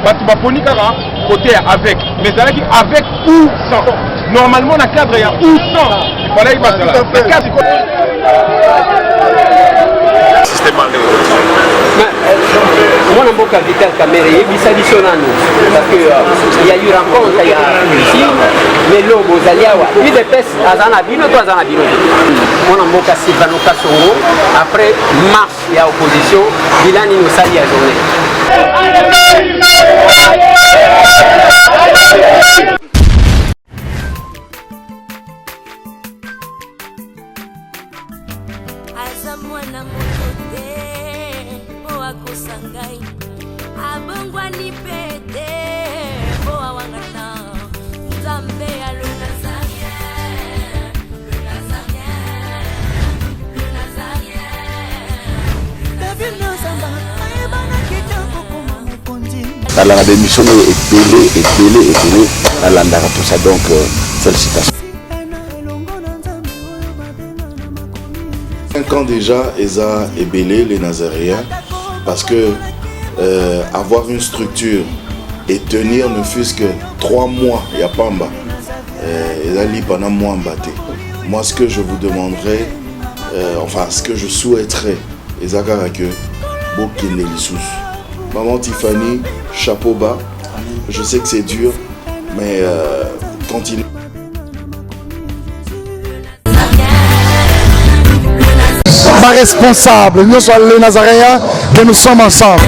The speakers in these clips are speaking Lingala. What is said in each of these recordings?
bato baponi kaka côté avec mais ezalaki avec ou sans normalement na cadre ya ou sans il fallait bazala na cadre système moi on mboka Vital Kamerhe yebisa biso nano parce que il y a eu rencontre ya ici mais lobo zaliawa puis de pes azana bino to azana bino moi on mboka Sylvano Kasongo après marche ya opposition bilani no sali ya journée dans la démission est belé dans l'andara tout ça donc félicitations. 5 ans déjà Eza est belé les Nazaréens parce que avoir une structure et tenir ne fût-ce que 3 mois il y a Pamba Eza li pendant moi mbaté. Moi ce que je vous demanderais enfin ce que je souhaiterais Eza que Bokele Lissous. Maman Tiffany, chapeau bas. Je sais que c'est dur, mais continue. Pas responsable, nous sommes les Nazaréens, que nous sommes ensemble.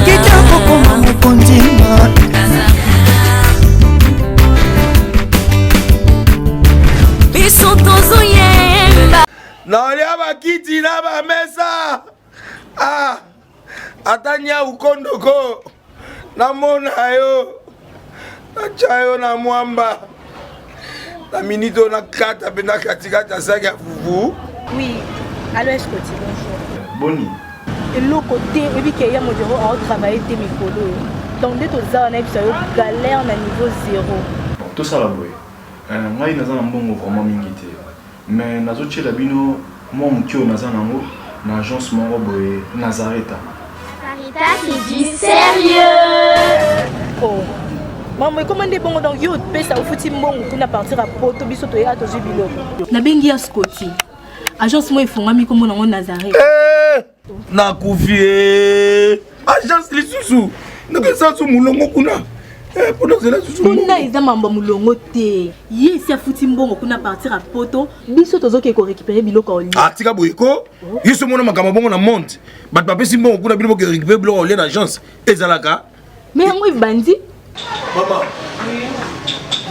Atanya ukondoko namona yo achayo na mwamba na minito na kata pena katikata saki ya fufu. Oui, allô est-ce que tu bonjour. Boni. Et l'autre côté, et puis qu'il y a mon bureau à travailler des micros. Donc dès que ça on a eu galère na niveau 0. Tout ça la boy. Moi il naza mbongo vraiment mingité. Mais nazo tchela bino moi mukio naza nango na agence moko boy Nazareta. C'est du sérieux. Oh. Maman, comment est bon donc yo pe ça au fouti mbongo kuna partir à poto biso to ya to jubilo. Na bengi ya Scotty. Agence moi ifungami comme na Nazareth. Na kufie. Agence lisusu. Ndeke ça su mulongo kuna. Pour cela susu. Kuna eza mamba mulongo te. Yesi afuti mbongo kuna partir à poto biso tozoke ko récupérer biloko oli. Ah tika boyiko. Yeso mona makamba bongo na monte. Bat papé si mbongo kuna biloko récupérer biloko oli na agence. Ezalaka. Mais yango bandi. Maman.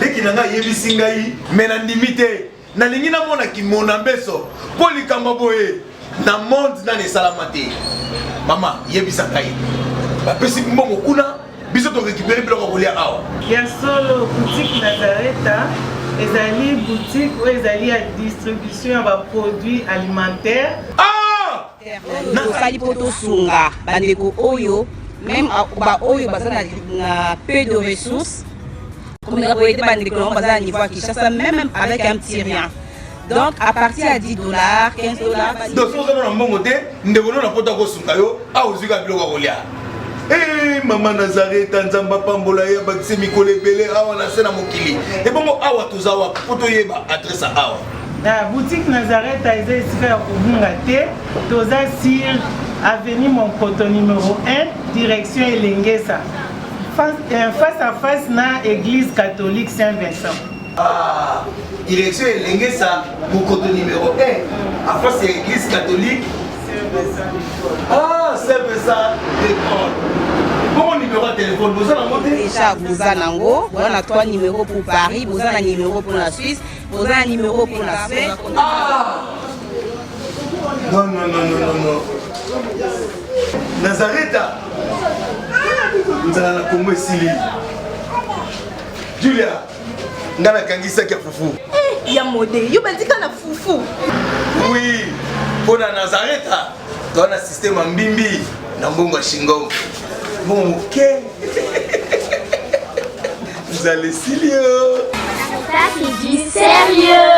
Leki nanga yebisi ngai mais na limité. Na lingi na mona ki mona beso. Poli kamba boye. Na monde na ne salamate. Maman yebisa ngai. Bapesi mbongo kuna biso to récupérer biloko kolia awa. Ya solo boutique Nazareta ezali boutique où ezali à distribution ya produits alimentaires. Ah! Nazali poto sunga bandeko oyo même ba oyo bazana na peu de ressources. Comme on a été bandeko bazana niveau Kinshasa même avec un petit rien. Donc à partir à $10, $15. Donc si on a un bon côté, nous devons na poto ko sunga yo a ozika biloko kolia. Eh maman Nazareth nzamba pambola ya bakise mikole belé awa na sena mokili. Et bongo awa tozawa poto yeba adresse awa. La boutique Nazareth a été ici à Kubungate, toza sur avenue Monkoto numéro 1, direction Elengesa. Face à face na église catholique Saint-Vincent. Ah, direction Elengesa, Monkoto numéro 1, à face à l'église catholique Ah, c'est ça, l'école. Bon numéro de téléphone, vous avez monté déjà, vous avez un 3 numéros pour Paris, vous avez un numéro pour la Suisse, vous avez un numéro pour la Suède. Ah non, non, non, non, non, non. Nazareta vous avez la Congo Sili. Julia, vous avez Kangisa qui a foufou. Eh, ya modé, vous avez dit qu'on a foufou. Oui, pour la Nazareta, tu as un système en bimbi, dans Bongo Shingo. Bon, ok. Vous allez Silio. Ça, c'est du sérieux.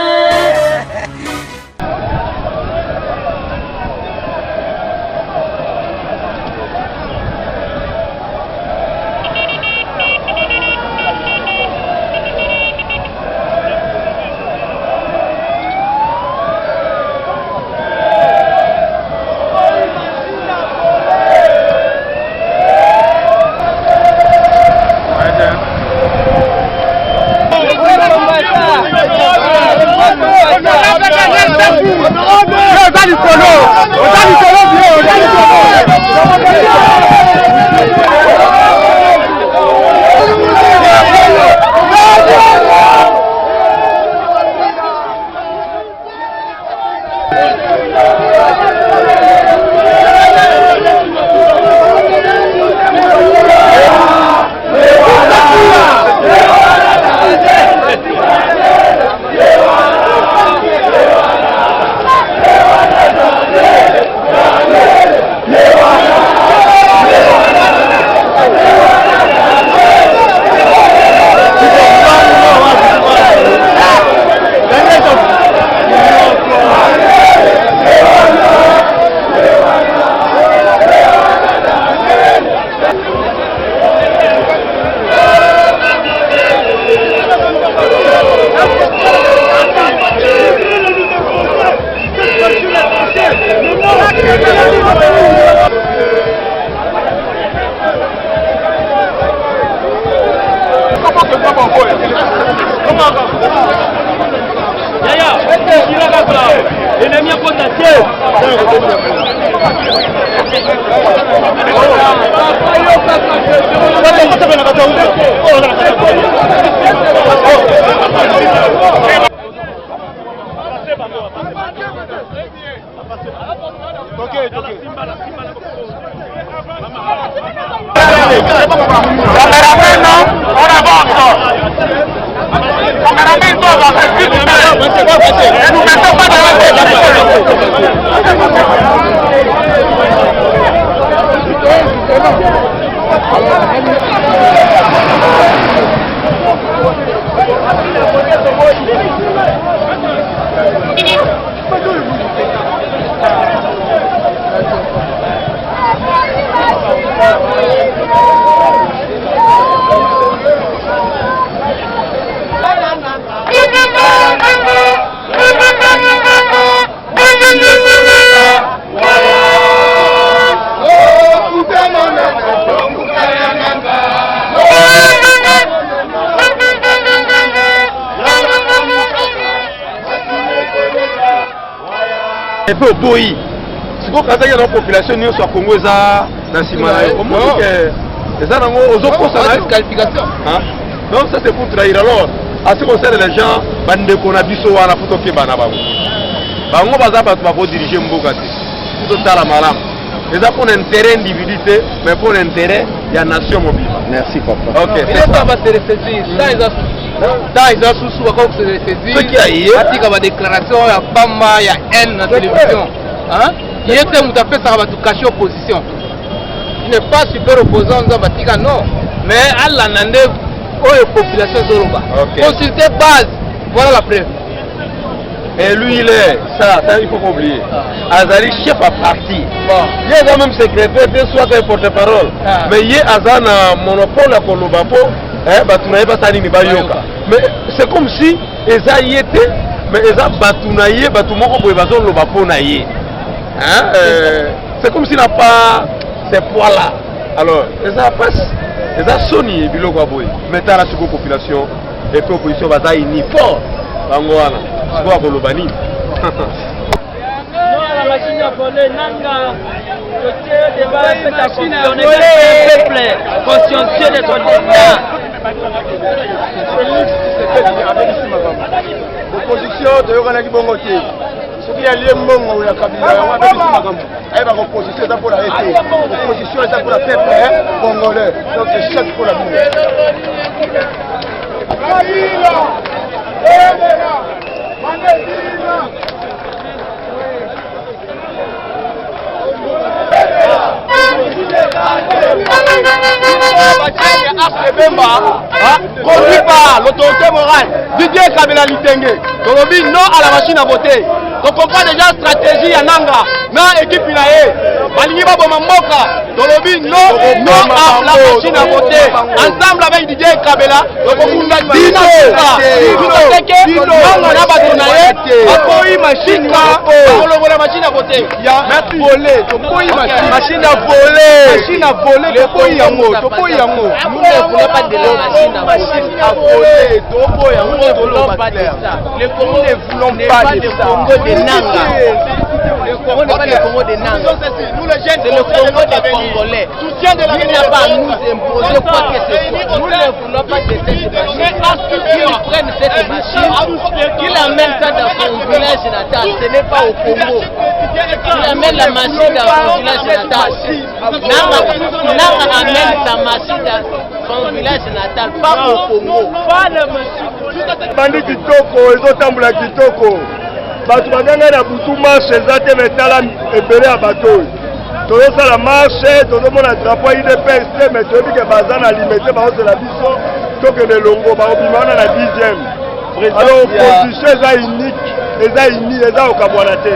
Un peu boyi. Si vous avez une population nous soit Congo ça dans Simana. Comment que les gens ont aux qualification. Donc ça c'est pour trahir alors. À ce qui concerne les gens, bande qu'on a biso wana photo ke bana bango. Bango baza ba tu diriger mboka te. Tout ça la malam. Les gens pour intérêt individualité mais pour l'intérêt il y a nation mobile. Merci papa. OK. Il est pas se ressaisir. Ça ils ont sous comme se ressaisir. Ce qui a eu atika ba déclaration ya Bamba ya haine na télévision. Hein? Il était tout à fait ça va tout cacher opposition. Il n'est pas super opposant dans Batika non. Mais à la nande oh population Zoroba. Consulter base. Voilà la preuve. Et lui il est ça il faut pas oublier. Azali chef à parti. Bon, il est quand même secrétaire de soit un porte-parole. Mais il est azana monopole à Kolobapo. Mais c'est comme si Eza y était, mais Eza Batunaye, Batumoko Boebazo Lobaponaye. C'est comme s'il n'a pas ces poids-là. Alors, Eza passe, Eza Sony, Biloko Boy. Maintenant, la population, et l'opposition va être unie fort. Bangoana, c'est quoi pour l'Obani? La machine à voler, Nanga, le débat fait à fonctionner, le peuple consciencieux de son destin. L'opposition de Yoganaki Bongoté. Ce qui est lié au ou la Kabila, elle va opposition pour la été. L'opposition est pour la peuple congolais. Donc c'est chef pour la vie. Conduit par l'autorité morale Didier Kabila Litenge. Donc non à la machine à voter. Donc on prend déjà stratégie à Nanga. Non équipe inae. Balingi Babo Mamboka. Donc non à la machine à voter. Ensemble avec Didier Kabila. Donc on a dit non. Nanga na batonaye. Akoyi machine à machine à voter. Merci. Voler. Machine à voler. Machine à voler. Topoyi yango. Topoyi yango. Nous ne voulons pas de la machine à voler. Nous ne voulons pas de ça. Le Congo ne voulons pas de Congo de Nanga. pas le Congo des Nantes. C'est le Congo des Congolais. Il n'a pas à nous imposer quoi que ce soit. Nous ne voulons pas de cette machine. Qu'ils prennent cette machine, qu'ils amènent ça dans son village natal. Ce n'est pas au Congo. Qu'il amène la machine dans son village natal. Nanga amène sa machine dans son village natal, pas au Congo. Pas le monsieur. Bandi kitoko, ezotambola kitoko. Bato baganga na butu marche eza te metala ebele ya bato. Tozosala marche, tozomona drapeau IDPS te, mais toyebi ke baza na limité baozela biso tokende longo baobima wana na 10e. Alors opposition eza unique, eza uni, eza okabwana te.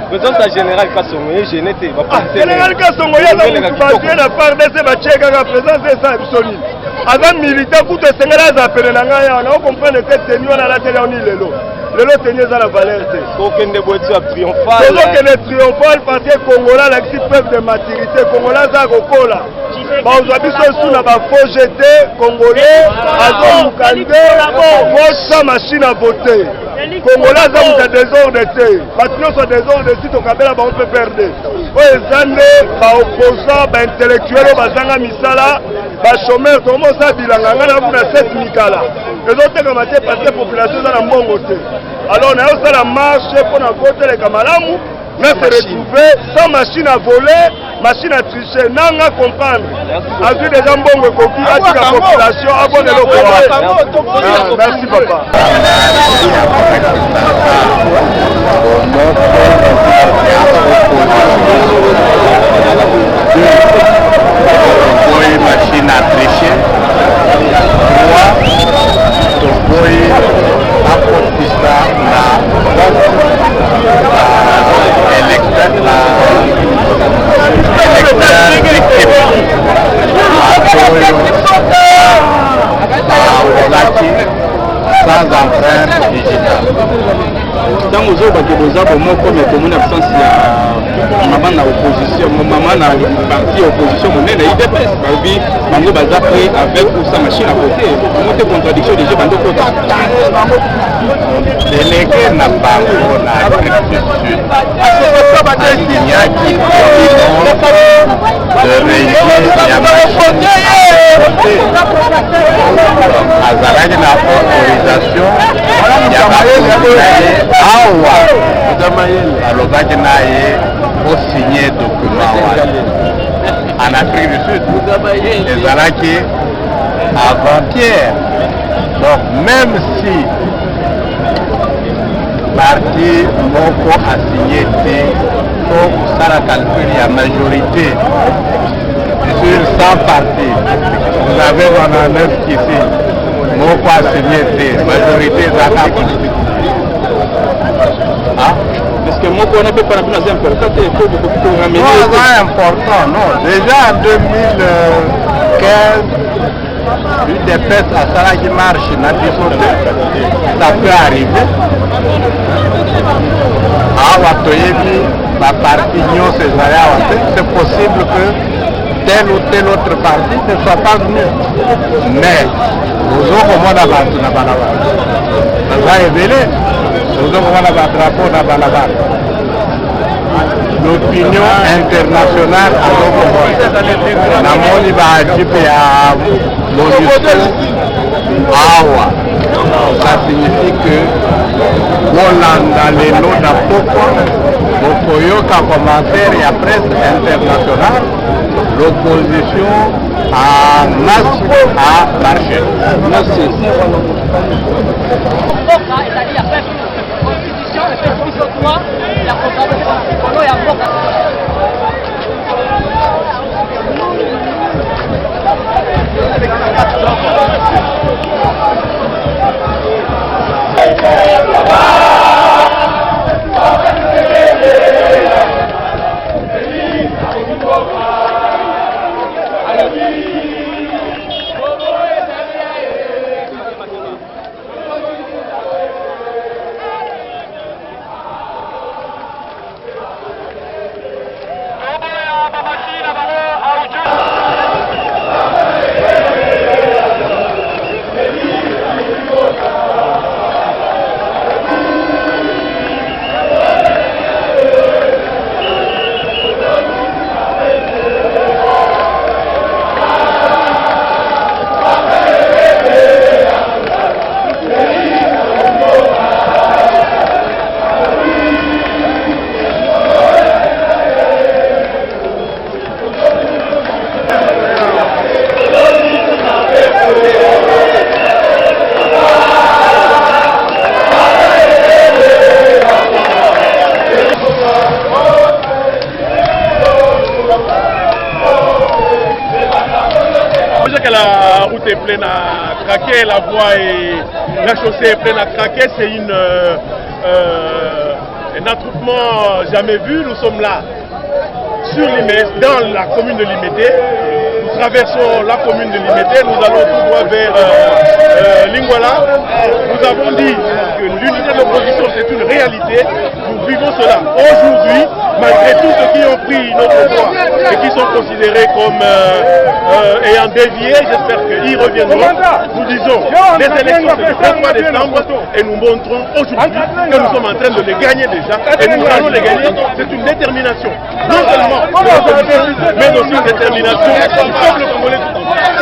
Président général Kassongo ye gêné te. Général Kassongo ye na mutu batie na FARDC batie kaka présence eza biso nini. Aza militaire kutu esengeli aza pene na ngai awa, naokomprendre te teni wana alateli aoni lelo. Lelo teni eza na valeur te. Tokende boiti ya triomphal. Tozokende triomphal parce que Congolais alakisi preuve de maturité. Congolais aza kokola. Bazwa biso esu na bafaux jeté Congolais azoluka nde vosa machine à voter. Congolais aza muta désordre te. Bato nyonso désordre si tokabela bango mpe perde. Oyo eza nde baopposant baintellectuel oyo bazanga misala bachômeur tomosa bilanga nga na kuna 7 mikala ezotekama te parce que population eza na mbongo te. Alors nayosala marche mpo na voteleka malamu mais se retrouver sans machine à voler, machine à tricher, nanga comprendre. Azui déjà mbongo ekoki atika population abone loko. Merci papa. Toboyi machine à tricher. 3. Toboyi akotisa na électeur d'équipe. Sans empreinte digitale. Tant aux autres qui vous avez mon comme commune absence il y a maman na opposition maman na parti opposition mon est IDPS babi bango baza prêt avec ou sa machine à voter monter contradiction déjà bando kota délégué na bango na agriculture Nyaki de région ya machine azalaki na autorisation ya awa alobaki na ye osigner document wana en Afrique du Sud ezalaki avant-hier. Donc même si parti moko a signé te pour la calcul ya majorité sur 100 partis vous avez 99 qui signent moko a signé te majorité ezaka politique. Parce que moi, on a fait pas la plus importante, il faut beaucoup ramener. Non, c'est important, non. Déjà en 2015, une dépense à Sarah qui marche, ça peut arriver. C'est possible que tel ou tel autre parti ne soit pas venu. Mais nous avons moins d'avance dans la balade. Ça va éveiller. Nous avons moins drapeau dans la balade. L'opinion internationale a ça signifie que Hollande les noms d'Apoko, Mokoyoka commentaire et à presse internationale, l'opposition a marché. Merci. route est pleine à craquer, la voie et la chaussée est pleine à craquer. C'est un attroupement jamais vu. Nous sommes là sur dans la commune de Limete. Nous traversons la commune de Limete, nous allons tout droit vers Lingwala. Nous avons dit que l'unité de l'opposition c'est une réalité. Nous vivons cela aujourd'hui, malgré tous ceux qui ont pris notre voie et qui sont considérés comme ayant dévié. J'espère qu'ils reviendront. Nous disons, les élections c'est le 23 décembre et nous montrons aujourd'hui que nous sommes en train de les gagner déjà et nous allons les gagner. C'est une détermination, non seulement de l'opposition, mais aussi une détermination du peuple congolais tout entier.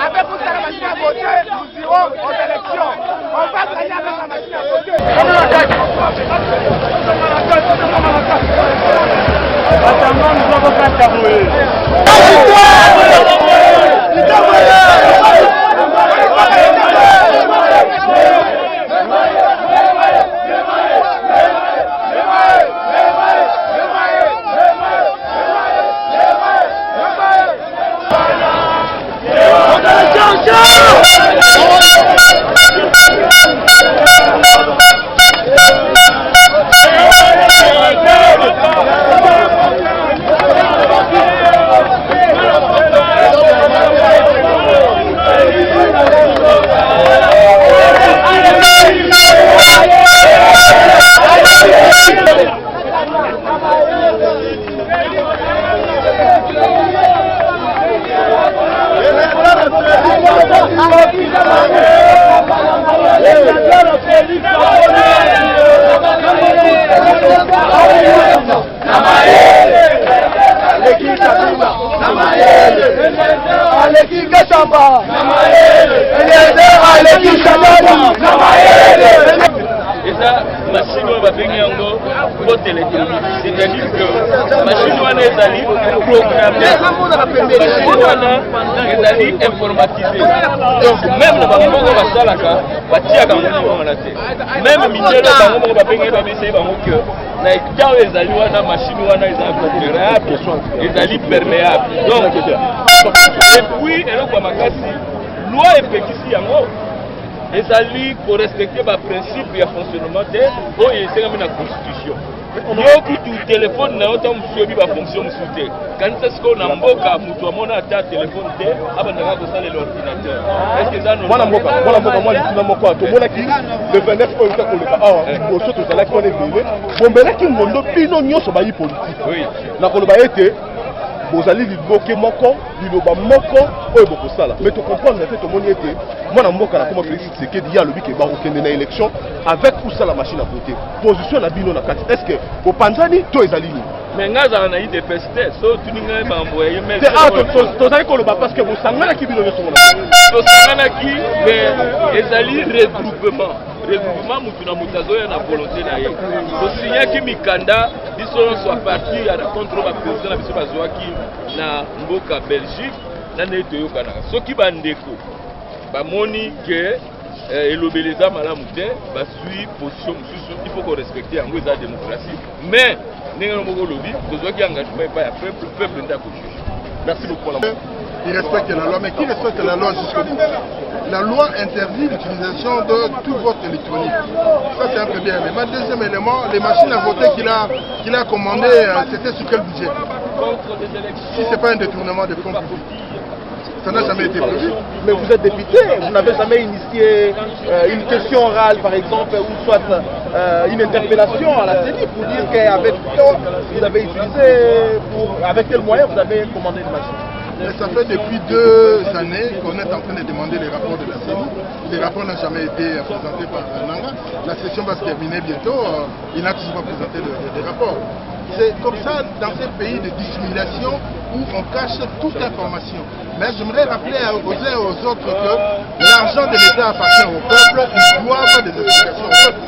Avec vous, la machine à voter, nous irons aux élections. On va gagner avec la machine à voter. C'est-à-dire que machine wana ezali programmée, machine wana ezali informatisée. Donc même na bango moko basalaka batiaka ngo wana te. Même mindelo bango moko babengi babese bango que na ekao ezali wana machine wana ezali perméable, ezali perméable. Donc depuis eloko makasi loi epekisi yango ezali pour respecter ba principe ya fonctionnement te oyo esengami na constitution. Yoki tu téléphone na ota musubi ba fonction musute. Kanisa siko na mboka mutu amona ata téléphone te abandaka ko sala l'ordinateur. Est-ce que ça non? Mwana mboka moi lisina moko to mona ki le 29 ko uta ko leka awa ko soto sala ki on est venu. Bombela ki ngondo pino nyoso ba yi politique. Oui. Na ko ba été bozali liboke moko liloba moko oyo bokosala mais to comprendre na fait to moni été mwana mboka na koma Félix Tshisekedi ya lobi ke ba okende na élection avec ou ça la machine à voter position na bino na kati est-ce que au panzani to ezali ni mais ngaza na ide peste so tuninga ba envoyer mais to zali ko loba parce que bo sangana ki bino nyoso mona to sangana ki mais ezali regroupement mutu na mutazo ya na volonté na ye to signaki mikanda biso soit parti à la contre ba président na biso bazwaki na mboka Belgique na neto yokana soki bandeko bamoni que et l'obélisa malamu te basui position mususu il faut qu'on respecte yango eza démocratie mais ndenge moko lobi tozwaki engagement epai ya peuple nde akojuge. Merci beaucoup pour la il respecte la loi, mais qui respecte la loi jusqu'au bout? La loi interdit l'utilisation de tout vote électronique. Ça, c'est un premier élément. Deuxième élément, les machines à voter qu'il a commandées, c'était sur quel budget? Si ce n'est pas un détournement de fonds publics, ça n'a jamais été prévu. Mais vous êtes député, vous n'avez jamais initié une question orale, par exemple, ou soit une interpellation à la CENI pour dire qu'avec quoi vous avez utilisé, avec quel moyen vous avez commandé une machine? Mais ça fait depuis 2 années qu'on est en train de demander les rapports de la CENI. Les rapports n'ont jamais été présentés par Nanga. La session va se terminer bientôt. Il n'a toujours pas présenté les rapports. C'est comme ça dans ces pays de dissimulation où on cache toute information. Mais j'aimerais rappeler aux uns et aux autres que l'argent de l'État appartient au peuple. Ils doivent des explications au peuple.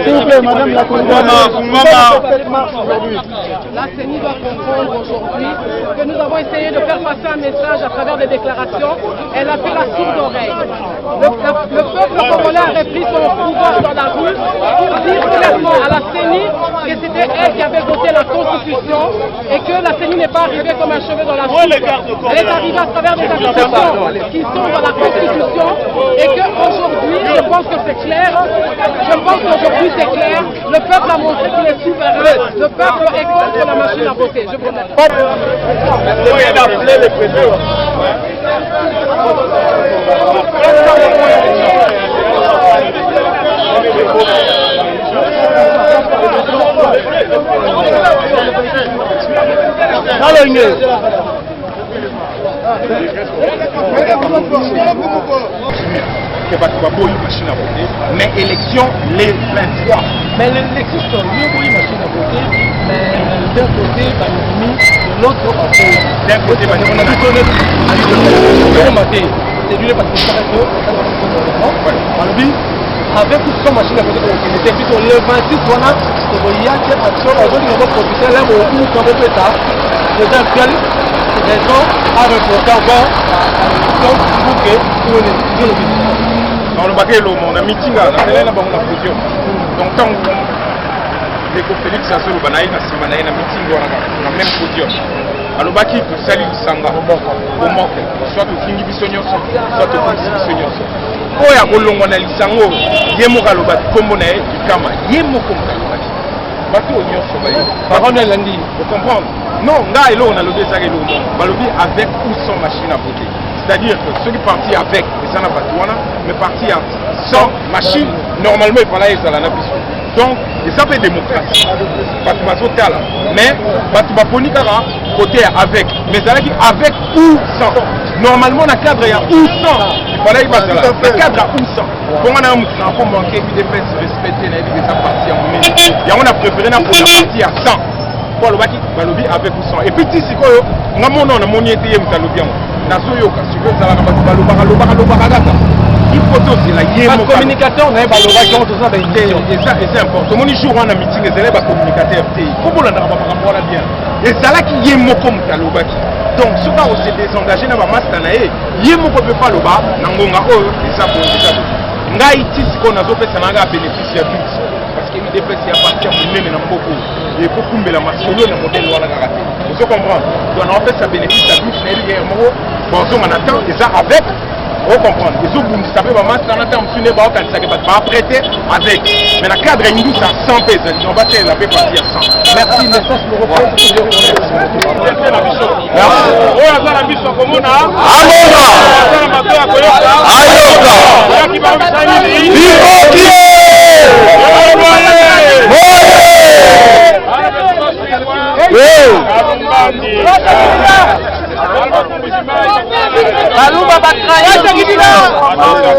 S'il vous plaît, madame la présidente. La CENI doit comprendre aujourd'hui que nous avons essayé de faire passer un message à travers des déclarations. Elle a fait la sourde oreille. Le peuple congolais a repris son pouvoir dans la rue pour dire clairement à la CENI que c'était elle qui avait voté la Constitution et que la CENI n'est pas arrivée comme un cheveu dans la soupe. Elle est arrivée à travers des habitations qui sont dans la Constitution et qu'aujourd'hui, je pense que c'est clair, aujourd'hui c'est clair, le peuple a montré qu'il est souverain, le peuple est contre la machine à voter. Je vous remercie. que bato baboyi machine à voter, mais élection les 23. Mais l'élection c'est mieux pour une machine à voter, mais d'un côté, de l'autre côté, d'un côté, c'est lui parce que ça reste avec toute son machine à voter, c'est plutôt le 26 on a il y a cette action, on va profiter là où on peut faire ça. C'est un seul raison à reporter encore la élection pour que dans le baquet, on a meeting à la podium. Donc, tant que Félix a solo banaï na simanaï na meeting on a même podium. Alors, baki pour salir sanga au manque, soit au fingi bisognos, soit au fingi bisognos. Oya bolongo na lisango, yemo kaloba kombo na kama, yemo kombo na bato nyonso baye. Parole na landi, vous comprenez? Non, là et là on a lobé ça et là on a lobé avec ou sans machine à voter. C'est-à-dire que ceux qui partent avec, ils en ont mais partis sans machine, normalement ils font là, donc, ça fait démocratie. Mais, côté avec, mais ça veut dire avec ou sans. Normalement, dans le cadre, il y a ou sans. Il fallait y passer là. Le cadre ou sans. Comment on a manqué de respecter les parties en mai. Et on a préféré pour la partie à 100. Pour le balobi avec ou sans. Et puis, si on a mon nom, on a mon été, nazoyoka sikoyo ezalaka bato balobaka il faut aussi la yemo communication na balobaki on toza eza important tomoni jour wana meeting ezalaki bacommunicateur te kobolandaka bamakambo wana bien ezalaki ye moko moto alobaki donc soki akose désengage na bamaster na ye ye moko mpe pa aloba na ngonga oyo eza boneza ngai ti sikoyo nazopesa na nga bénéfice ya but parce que UDPS ya parti ya monene na mboko ekokumbela masolo na modele wana kaka te ozo comprendre donc na opesa bénéfice ya but na yebi moko bonzonga na temps eza avec on comprend ezobundisa mpe bamaster na temps mosusu nde baokanisaka bato baprêter avec mais na cadre ya indusa 100 mpe ezali on batelela mpe parti ya 100 merci message oyo aza na biso akomona aza na mato ya koyoka oyaki baobisa nini Baluba batraya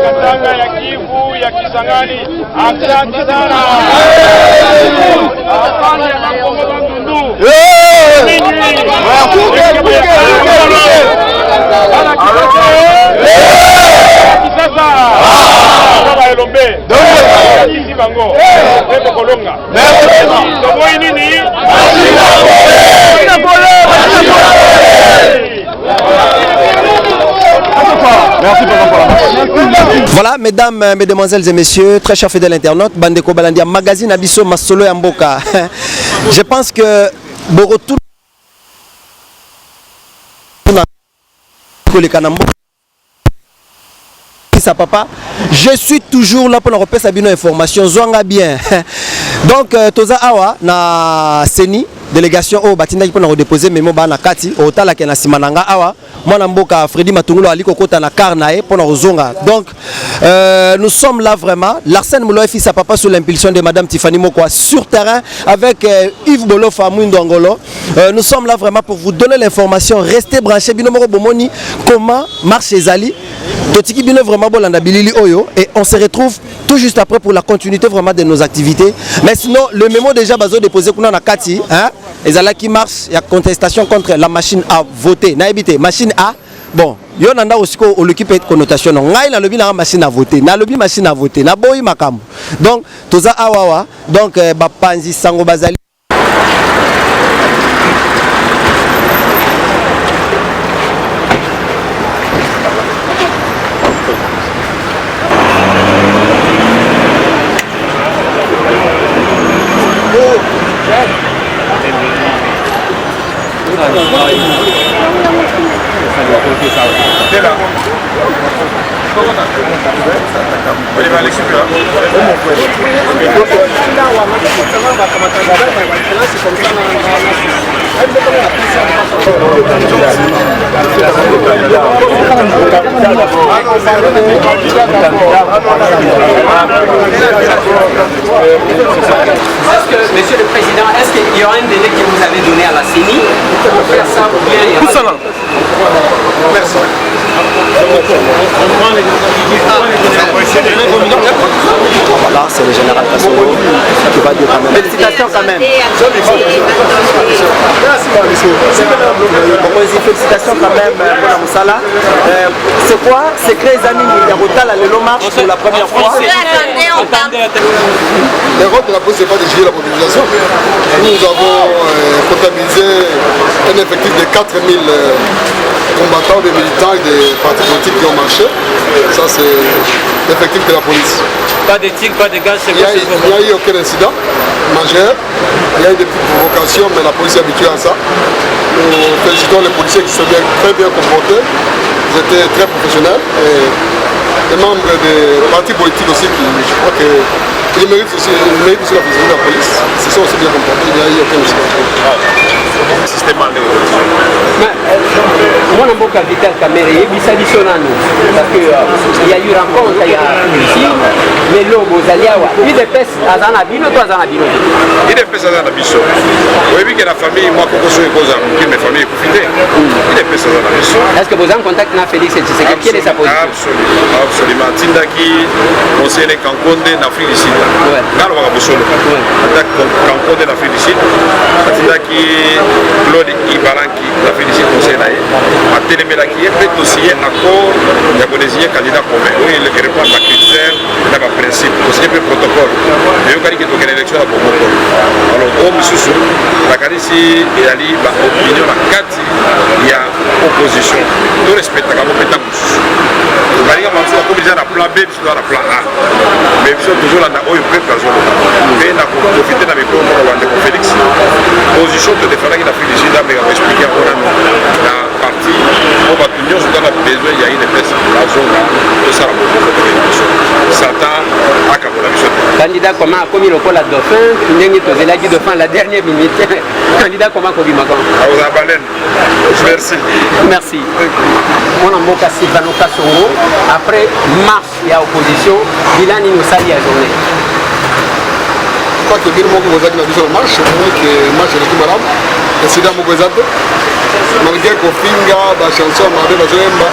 Katanga ya Kivu ya Kisangani asante sana asante ya Kongo Bandundu Voilà, mesdames, mesdemoiselles et messieurs, très chers fidèles internautes, Bandeko Balandia, magazine Abisso Masolo Yamboka. Je pense que Borotou papa, je suis toujours là pour nous repasser une information. Zwanga bien. Donc, Toza Awa na Seni, délégation au Batinda qui peut nous déposer mémo ba na kati au tala ke na simananga awa mwana mboka Freddy Matungulo aliko kota na karnae pour nous zonga. Donc nous sommes là vraiment Larsen Moulo fils à papa sous l'impulsion de madame Tiffany Mokwa sur terrain avec Yves Bolofa Mwindo Angolo. Nous sommes là vraiment pour vous donner l'information. Restez branchés bino moko bomoni comment marche Ezali. Totiki bino vraiment bolanda bilili oyo et on se retrouve tout juste après pour la continuité vraiment de nos activités. Mais sinon le mémo déjà bazo déposé kuna na kati hein. Et là qui marche, il y a contestation contre la machine à voter. Na évité machine à bon, yo nanda aussi ko l'occupe connotation. Ngai na lobi na machine à voter, na lobi machine à voter, na boyi makambo. Donc toza awawa, donc ba panzi sango bazali Est-ce que, Monsieur le Président, est-ce qu'il y aura un délai qui vous avez donné à la CENI pour faire ça ou bien il y aura... Merci. Voilà, c'est le général Kassongo qui va dire quand même. Félicitations quand même. Félicitations quand même pour la Moussala. C'est quoi? C'est que les amis de Rotal à l'élo marche pour la première fois. Le rôle de la police, c'est pas de gérer la mobilisation. Nous avons comptabilisé un effectif de 4000 combattants, des militants et des partis politiques qui ont marché. Ça, c'est l'effectif de la police. Pas de tirs, pas de gaz, c'est Il n'y a eu aucun incident majeur. Il y a eu des petites provocations, mais la police est habituée à ça. Nous félicitons les policiers qui se sont très bien comportés. Ils étaient très professionnels. Et les membres des partis politiques aussi, je crois qu'ils méritent aussi la félicité de la police. Ils se sont aussi bien comportés. Il n'y a eu aucun incident. Moi, je suis Vital Kamere, et ça dit son annonce. Parce qu'il y a eu rencontre, il y a ici, mais l'eau, vous allez avoir. Il dépêche à Zanabino, toi Zanabino. Il dépêche à Zanabino. Vous avez vu que la famille, moi, quand je suis que mes familles profitaient. Il dépêche à Zanabino. Est-ce que vous avez en contact avec Félix et Tshisekedi? Quelle est sa position? Absolument. Tindaki, conseiller de Kankonde, d'Afrique du Sud. Quand on va vous solo, Kankonde d'Afrique du Sud, Tindaki, Claude Ibaranki, l'Afrique du Sud, conseiller d'ailleurs. A télémélaquie, fait aussi un accord, il y a des candidats communs. Oui, il répond à critères, il y a un principe, aussi un protocole. Mais il y a une élection à Bomoko. Alors, au Missoussou, la Canisi et Ali, l'opinion à 4, il y a opposition. Nous respectons la compétence. Il y a un plan B, il y a un plan A. Mais il y a toujours un peuple à zone. Mais il y a profité de la micro de Félix. Position de défendre l'Afrique du Sud, mais on va expliquer à la partie. On va tenir sur la besoin, il y a une épaisse la zone de ça. Satan a capté la mission. Candidat comment comme il a la dauphin, il a dit dauphin la dernière minute. Candidat comment comme il m'a Merci. Merci. On a mon cas Sylvano Kassongo. Après mars, il y a opposition. Bilan nous sali à journée. Je crois que bien mon gouvernement a dit marche, que marche est madame. Et c'est dans mon gouvernement. Malgré qu'on finga, la chanson, ma belle Zoemba,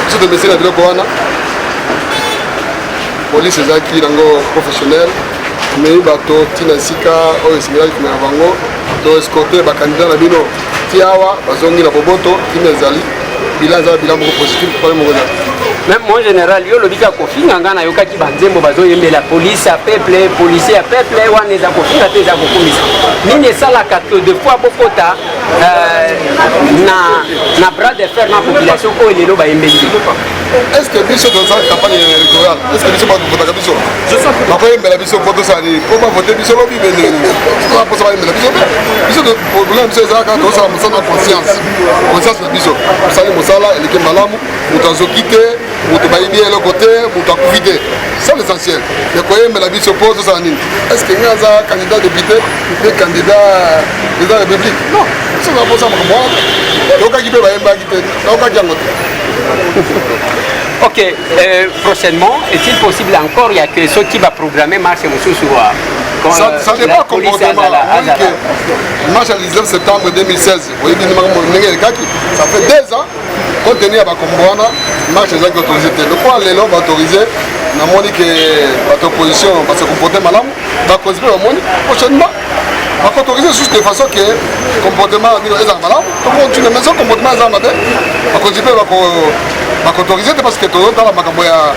tout le message de l'Okoana. Police est qui est professionnel. Mais il y a Tina Sika, Oyesigala qui m'a vango, to escorter ba candidat na bino. Tiawa, bazongi na boboto, Tinezali, bilan positif pour le Mogoza. Même mon général, yo lobika kofinga ngana yoka ki banzembo bazo yembe la police à peuple, policier à peuple, wana za kofinga te za kokumisa. Nini sala kato de fois bokota na bras de fer na population ko elelo ba yembe. Est-ce que biso dans sa campagne électorale, est-ce que biso ba vota biso? Je sais pas. Ba yembe la biso photo ça ni, pour pas voter biso lobi bene. Pour pas yembe la biso. Biso de problème c'est ça quand on sa conscience. Conscience la biso. Ça les mosala et les malamu, mutanzo quitter. Vous avez bien le côté, vous avez profité. C'est l'essentiel. Mais quand même la vie s'oppose, ça n'est. Est-ce qu'il y a un candidat député, des candidats de la République? Non. C'est pas pour ça que moi. Donc, il peut y avoir Ok, prochainement, est-il possible encore, il y a que ceux qui vont programmer marche sur ça dépend comportement. Marche le 19 septembre 2016. Ça fait 2 ans. Compte tenu à Bakombouana, marche les gens autorisés. Le point les lois autorisés, on a dit que votre opposition va se comporter malade, va causer le monde prochainement. Va autoriser juste de façon que le comportement est malade. Donc on continue, mais son comportement est malade. Va continuer à autoriser parce que tout le monde dans la Makamboya,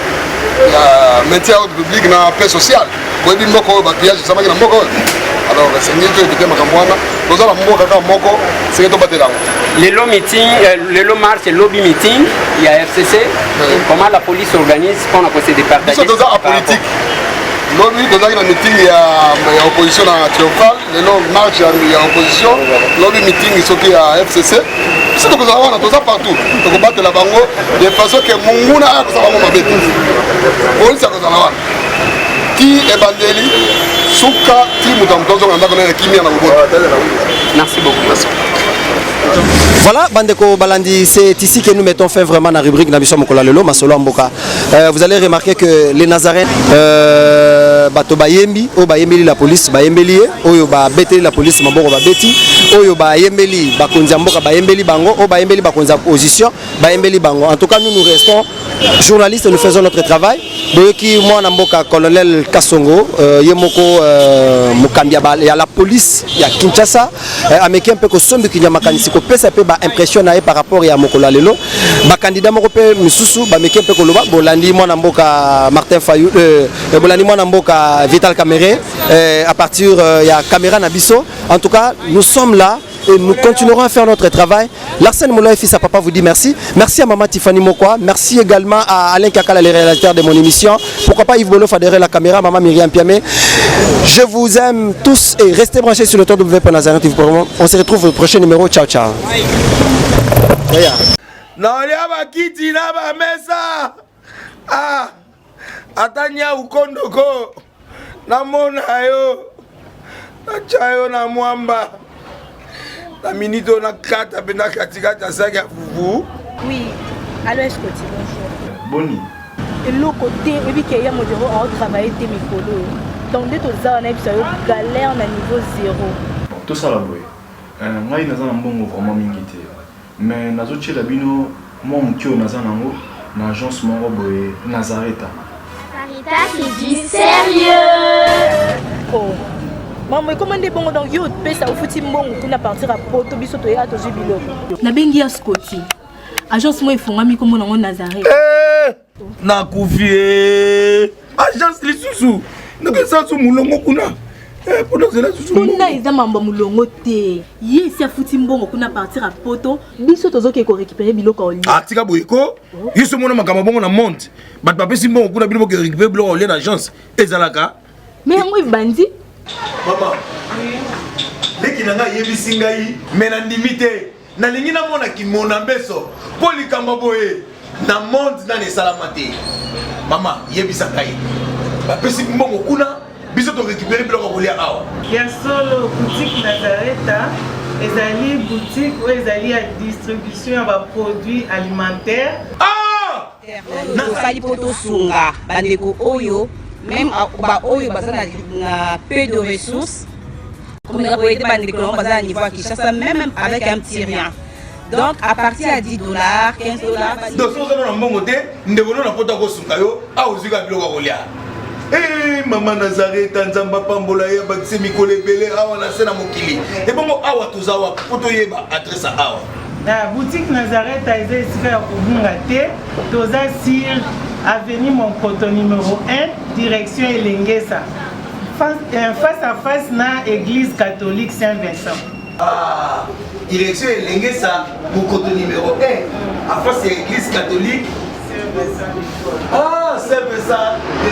il y a maintien au public dans la paix sociale. Vous avez dit que vous avez piège, ça va être un moko. Alors, c'est une idée de Makamboana. Nous avons un moko, c'est un battre là. Les low meeting, les low marche, les lobby meeting, il y a FCC. Comment la police organise pour qu'on puisse départager? C'est dans la politique. Lobby, dans la meeting, il y a opposition à Triomphal. Les low marche, il y a opposition. Lobby meeting, il y a FCC. C'est tout ça, on a tout ça partout. Donc on bat la bango de façon que mon mouna a ça va m'embêter. Police a ça. Ti ebandeli suka ti mutamtozo nganda kona kimia na bobo. Merci beaucoup. Merci. Voilà, Bandeko Balandi, c'est ici que nous mettons fin vraiment à la rubrique Nabiso Mokola Lelo, Masolo Mboka. Vous allez remarquer que les Nazaréens, Bato Bayembi, Bayembi la police, Bayembeli, Oyo Beteli la police, Maboro Beti, Oyo Bayembeli, Bakonza Mboka, Bayembeli Bango, Bayembeli Bakonza opposition, Bayembeli Bango. En tout cas, nous restons journalistes et nous faisons notre travail. Boyoki, moi, Namboka, colonel Kassongo, Yemoko Mukambia, il y a la police, il y a Kinshasa, Ameki un peu que Sombi Kinyamakani, pesa pe ba impression na par rapport ya Mokola Lelo ba candidat moko pe misusu ba meke pe koloba bolandi mwana mboka Martin Fayou bolandi mwana mboka Vital Caméré à partir ya caméra na biso. En tout cas, nous sommes là et nous continuerons à faire notre travail. L'arsène Moulay fils à papa vous dit merci. Merci à maman Tiffany Mokwa, merci également à Alain Kakala le réalisateur de mon émission. Pourquoi pas Yves Bolo Fadéré la caméra, maman Myriam Piamé. Je vous aime tous et restez branchés sur le tour de WP. On se retrouve au prochain numéro. Ciao ciao. Naolia bakiti na ba mesa. Ah. Atanya ukondoko. Namona yo. Nachayo na mwamba. La minute on a 4 à katikata saki ya fufu. Oui. Allô, est-ce que tu bonjour. Boni. Et l'autre côté, et puis qu'il y a mon bureau à travailler tes micros. Donc dès que ça on a eu galère à niveau 0. Tout ça là boy. Moi il n'a pas bon vraiment mingité. Mais nazo chez la bino moi mon tio naza nango na agence mon boy Nazareta. Sarita qui dit sérieux. Oh. Maman, comment est bon donc yo pesa au fouti mbongo kuna partir à poto biso to ya to jibilo. Na bengi ya Scotty. Agence moi ifungami comme na Nazaré. Na kufie. Agence lisusu. Donc ça sou mulongo kuna. Pendant cela sou. Kuna eza mamba mulongo te. Ye si afuti mbongo kuna partir à poto biso tozo ke ko récupérer biloko oli. Ah tika boyeko. Yiso mona makama bongo na monte. Bat pape si mbongo kuna biloko ke récupérer biloko oli na agence. Ezalaka. Mais moi bandi. Maman, leki nanga yebisi ngai mena ndimite na lingi na mona kimona mbeso poli kamba boye na monde na ne salamate. Maman, yebisa ngai ba pesi mbongo kuna biso to récupérer biloko kolia awa. Ya solo boutique Nazareta ezali boutique où ezali à distribution ba produits alimentaires. Ah! Na sali poto sunga bandeko oyo. Même ba oyo bazana na peu de ressources comme on a été bandé que on bazana niveau Kinshasa même avec un petit rien. Donc à partir à $10, $15. Donc so na mbongo te ndebono na pota ko sunga yo a uzika biloko kolia. Eh maman Nazareta nzamba pambola ya bakise mikole belé awa na sena mokili. Et bongo awa tozawa poto yeba adresse awa. La boutique Nazareta est ici à Kubungate, toza sur avenue Monkoto numéro 1, direction Elengesa. Face à face na église catholique Saint-Vincent. Ah, direction Elengesa, Monkoto numéro 1, à face à l'église catholique Saint-Vincent. Ah, Saint-Vincent de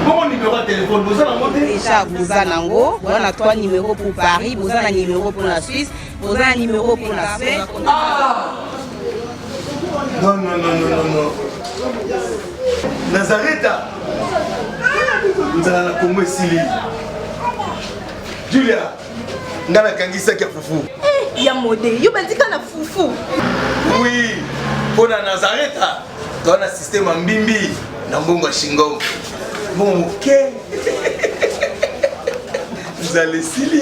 bon numéro de téléphone, vous en avez déjà Bouzanango, on a 3 numéros pour Paris, vous avez un numéro pour la Suisse, vous avez un numéro pour la Suède. Ah! Non. Nazareta. Nous allons la Congo Sili. Julia, ngana kangisa kia fufu. Ya modé, yo bandika na fufu. Oui, pour la Nazareta, dans le système mbimbi, na mbongo shingo. Bon, ok. Vous allez Silio.